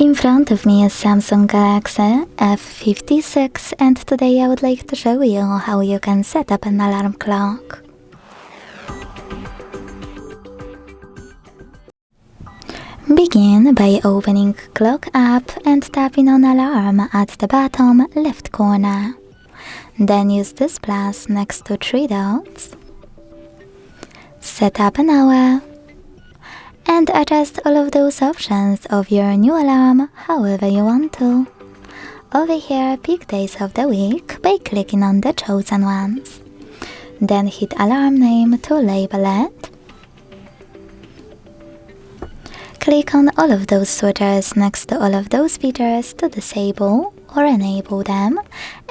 In front of me is Samsung Galaxy F56 and today I would like to show you how you can set up an alarm clock. Begin by opening Clock app and tapping on Alarm at the bottom left corner. Then use this plus next to 3 dots. Set up an hour. And adjust all of those options of your new alarm however you want to. Over here, pick days of the week by clicking on the chosen ones. Then hit alarm name to label it. Click on all of those switches next to all of those features to disable or enable them,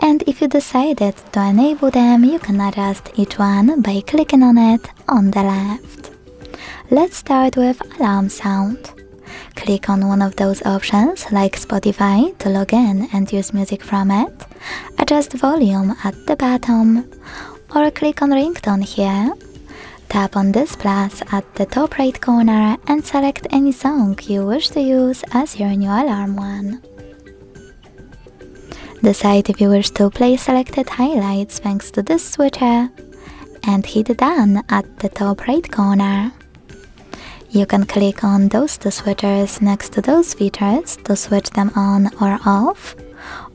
and if you decided to enable them, you can adjust each one by clicking on it on the left. Let's start with alarm sound. Click on one of those options like Spotify to log in and use music from it. Adjust volume at the bottom, or click on ringtone here. Tap on this plus at the top right corner and select any song you wish to use as your new alarm one. Decide if you wish to play selected highlights thanks to this switcher, and hit done at the top right corner. You can click on those two switchers next to those features to switch them on or off,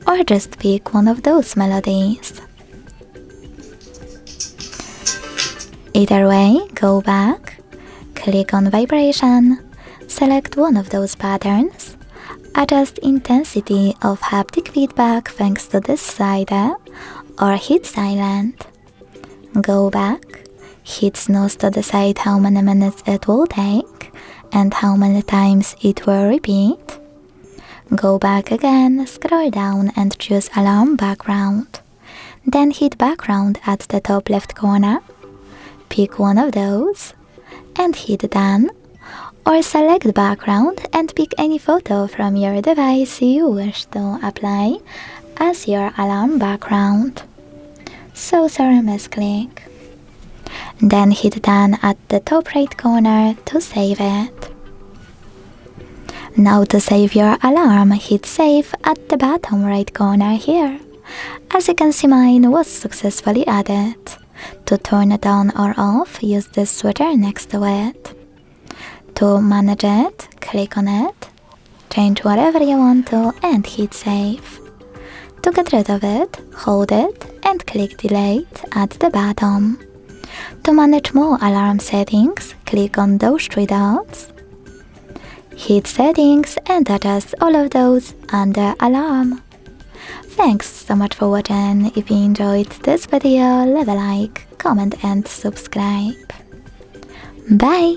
or just pick one of those melodies. Either way, go back, click on vibration, select one of those patterns, adjust intensity of haptic feedback thanks to this slider, or hit silent. Go back, hit snooze to decide how many minutes it will take and how many times it will repeat. Go back again, scroll down and choose alarm background. Then hit background at the top left corner. Pick one of those and hit done, or select background and pick any photo from your device you wish to apply as your alarm background. So sorry misclick. Then hit done at the top right corner to save it. Now to save your alarm, hit save at the bottom right corner here. As you can see, mine was successfully added. To turn it on or off, use this switcher next to it. To manage it, click on it, change whatever you want to and hit save. To get rid of it, hold it and click delete at the bottom. To manage more alarm settings, click on those 3 dots. Hit settings and adjust all of those under alarm. Thanks so much for watching. If you enjoyed this video, leave a like, comment and subscribe. Bye!